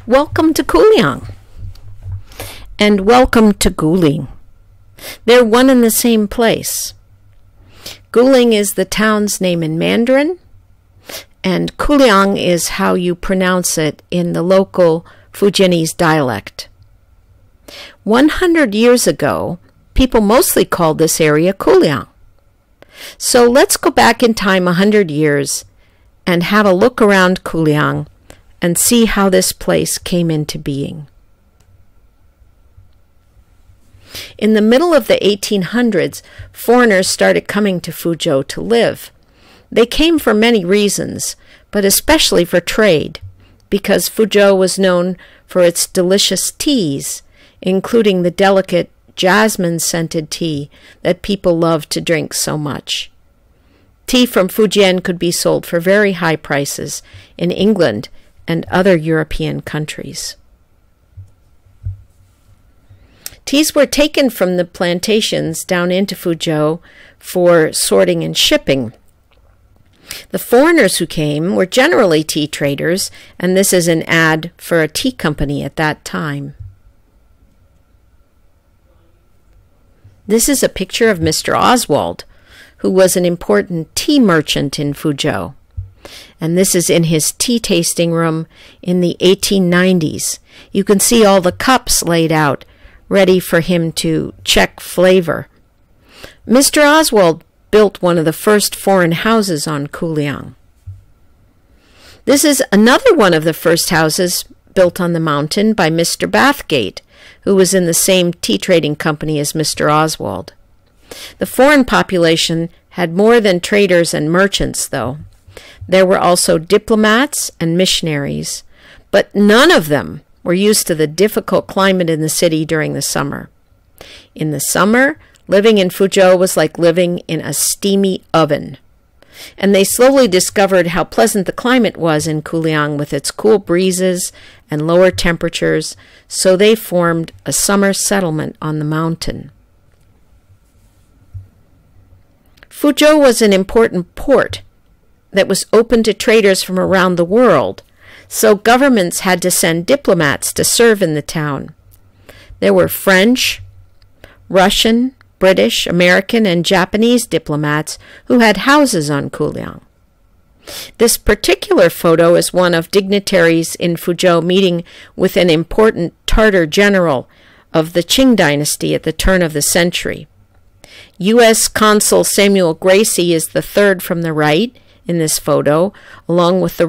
Welcome to Kuliang, and welcome to Guling. They're one and the same place. Guling is the town's name in Mandarin, and Kuliang is how you pronounce it in the local Fujianese dialect. 100 years ago, people mostly called this area Kuliang. So let's go back in time 100 years and have a look around Kuliang and see how this place came into being. In the middle of the 1800s, foreigners started coming to Fuzhou to live. They came for many reasons, but especially for trade, because Fuzhou was known for its delicious teas, including the delicate jasmine-scented tea that people loved to drink so much. Tea from Fujian could be sold for very high prices in England and other European countries. Teas were taken from the plantations down into Fuzhou for sorting and shipping. The foreigners who came were generally tea traders, and this is an ad for a tea company at that time. This is a picture of Mr. Oswald, who was an important tea merchant in Fuzhou. And this is in his tea tasting room in the 1890s. You can see all the cups laid out, ready for him to check flavor. Mr. Oswald built one of the first foreign houses on Kuliang. This is another one of the first houses built on the mountain by Mr. Bathgate, who was in the same tea trading company as Mr. Oswald. The foreign population had more than traders and merchants, though. There were also diplomats and missionaries, but none of them were used to the difficult climate in the city during the summer. In the summer, living in Fuzhou was like living in a steamy oven. And they slowly discovered how pleasant the climate was in Kuliang with its cool breezes and lower temperatures, so they formed a summer settlement on the mountain. Fuzhou was an important port that was open to traders from around the world, so governments had to send diplomats to serve in the town. There were French, Russian, British, American, and Japanese diplomats who had houses on Kuliang. This particular photo is one of dignitaries in Fuzhou meeting with an important Tartar general of the Qing dynasty at the turn of the century. U.S. Consul Samuel Gracie is the third from the right in this photo, along with the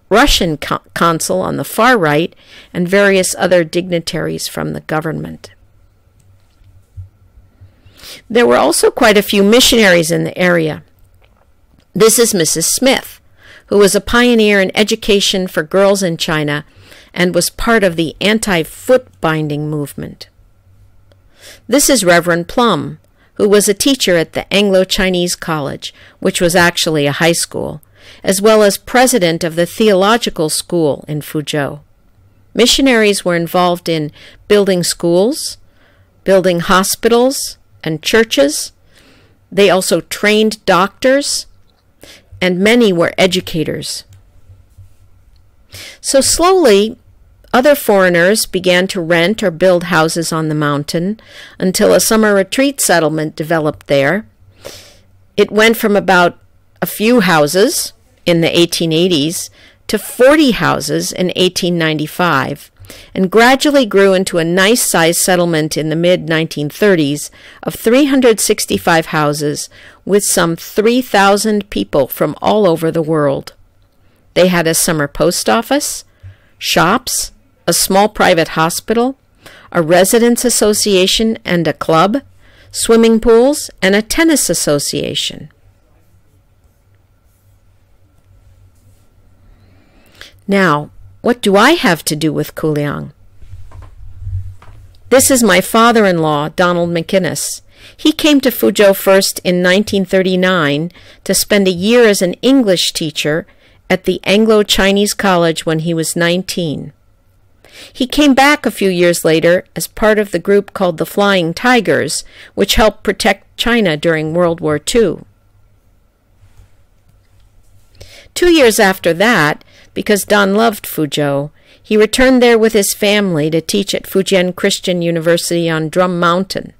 Russian consul on the far right and various other dignitaries from the government. There were also quite a few missionaries in the area. This is Mrs. Smith, who was a pioneer in education for girls in China and was part of the anti-foot binding movement. This is Reverend Plum, who was a teacher at the Anglo-Chinese College, which was actually a high school, as well as president of the theological school in Fuzhou. Missionaries were involved in building schools, building hospitals and churches. They also trained doctors, and many were educators. So slowly, other foreigners began to rent or build houses on the mountain until a summer retreat settlement developed there. It went from about a few houses in the 1880s to 40 houses in 1895, and gradually grew into a nice-sized settlement in the mid-1930s of 365 houses with some 3,000 people from all over the world. They had a summer post office, shops, a small private hospital, a residents association and a club, swimming pools, and a tennis association. Now, what do I have to do with Kuliang? This is my father-in-law, Donald McInnes. He came to Fuzhou first in 1939 to spend a year as an English teacher at the Anglo-Chinese College when he was 19. He came back a few years later as part of the group called the Flying Tigers, which helped protect China during World War II. 2 years after that, because Don loved Fuzhou, He returned there with his family to teach at Fujian Christian University on Drum Mountain.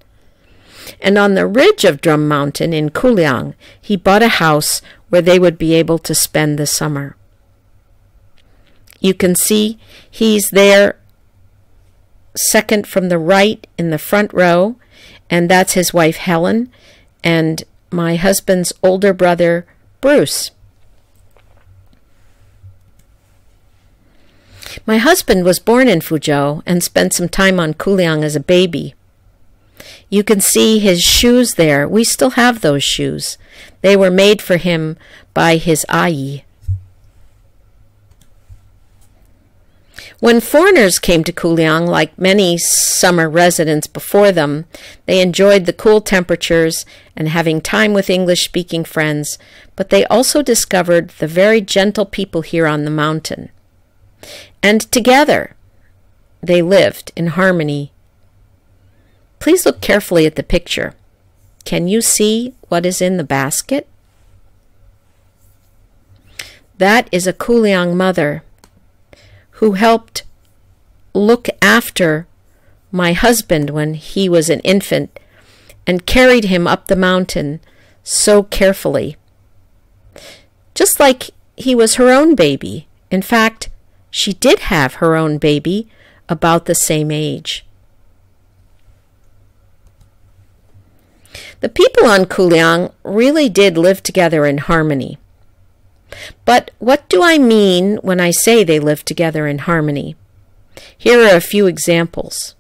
And on the ridge of Drum Mountain in Kuliang, he bought a house where they would be able to spend the summer. You can see he's there second from the right in the front row, and that's his wife Helen and my husband's older brother Bruce. My husband was born in Fuzhou and spent some time on Kuliang as a baby. You can see his shoes there. We still have those shoes. They were made for him by his ayi. When foreigners came to Kuliang, like many summer residents before them, they enjoyed the cool temperatures and having time with English-speaking friends, but they also discovered the very gentle people here on the mountain. And together, they lived in harmony. Please look carefully at the picture. Can you see what is in the basket? That is a Kuliang mother who helped look after my husband when he was an infant and carried him up the mountain so carefully, just like he was her own baby. In fact, she did have her own baby about the same age. The people on Kuliang really did live together in harmony. But what do I mean when I say they lived together in harmony? Here are a few examples.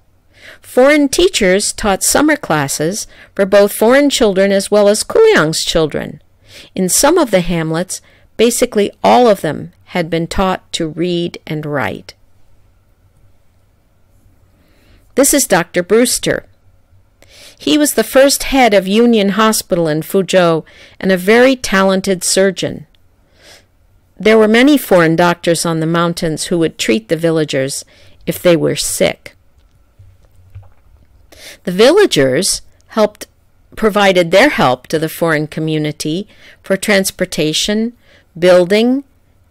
Foreign teachers taught summer classes for both foreign children as well as Kuliang's children. In some of the hamlets, basically all of them had been taught to read and write. This is Dr. Brewster. He was the first head of Union Hospital in Fuzhou and a very talented surgeon. There were many foreign doctors on the mountains who would treat the villagers if they were sick. The villagers provided their help to the foreign community for transportation, building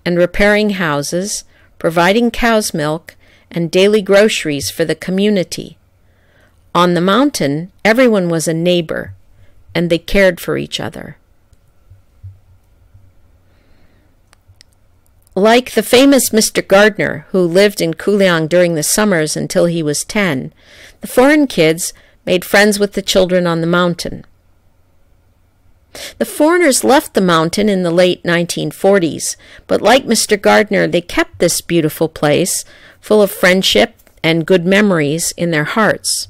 and repairing houses, providing cow's milk, and daily groceries for the community. On the mountain, everyone was a neighbor, and they cared for each other. Like the famous Mr. Gardner, who lived in Kuliang during the summers until he was 10, the foreign kids made friends with the children on the mountain. The foreigners left the mountain in the late 1940s, but like Mr. Gardner, they kept this beautiful place full of friendship and good memories in their hearts.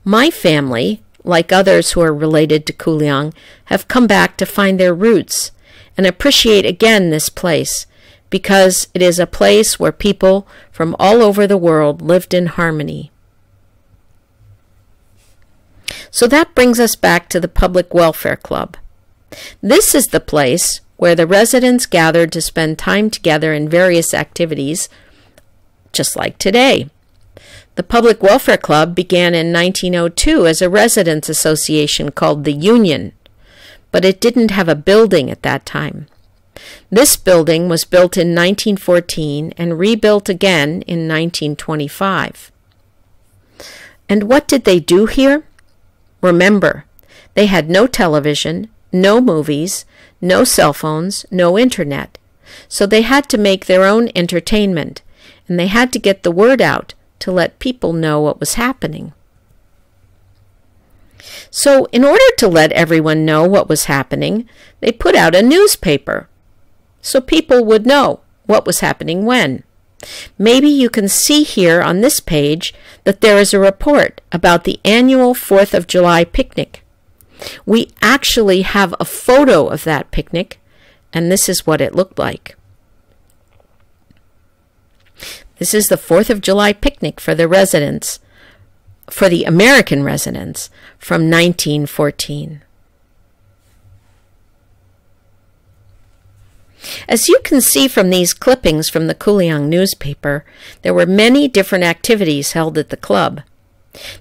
My family, like others who are related to Kuliang, have come back to find their roots and appreciate again this place because it is a place where people from all over the world lived in harmony. So that brings us back to the Public Welfare Club. This is the place where the residents gathered to spend time together in various activities, just like today. The Public Welfare Club began in 1902 as a residents' association called the Union, but it didn't have a building at that time. This building was built in 1914 and rebuilt again in 1925. And what did they do here? Remember, they had no television, no movies, no cell phones, no internet. So they had to make their own entertainment, and they had to get the word out to let people know what was happening. So in order to let everyone know what was happening, they put out a newspaper so people would know what was happening when. Maybe you can see here on this page that there is a report about the annual 4th of July picnic. We actually have a photo of that picnic, and this is what it looked like. This is the 4th of July picnic for the residents, for the American residents, from 1914. As you can see from these clippings from the Kuliang newspaper, there were many different activities held at the club.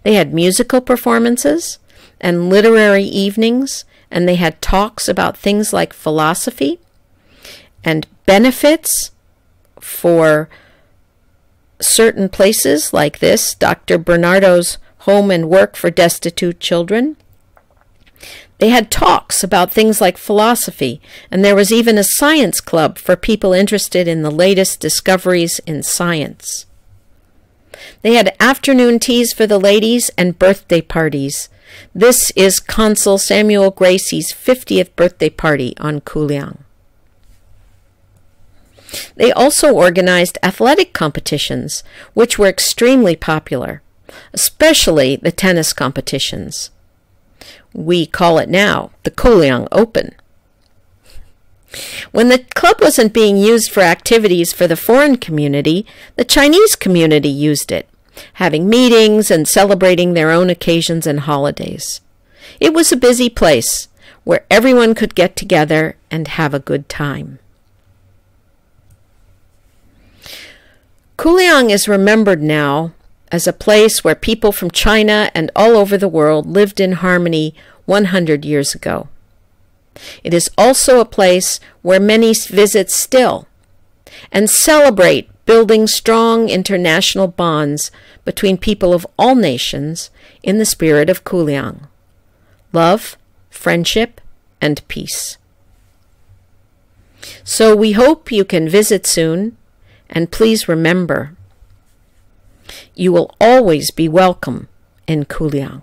They had musical performances and literary evenings, and they had talks about things like philosophy, and benefits for certain places like this, Dr. Bernardo's Home and Work for Destitute Children. They had talks about things like philosophy, and there was even a science club for people interested in the latest discoveries in science. They had afternoon teas for the ladies and birthday parties. This is Consul Samuel Gracie's 50th birthday party on Kuliang. They also organized athletic competitions, which were extremely popular, especially the tennis competitions. We call it now the Kuliang Open. When the club wasn't being used for activities for the foreign community, the Chinese community used it, having meetings and celebrating their own occasions and holidays. It was a busy place where everyone could get together and have a good time. Kuliang is remembered now as a place where people from China and all over the world lived in harmony 100 years ago. It is also a place where many visit still and celebrate building strong international bonds between people of all nations in the spirit of Kuliang: love, friendship, and peace. So we hope you can visit soon, and please remember, you will always be welcome in Kuliang.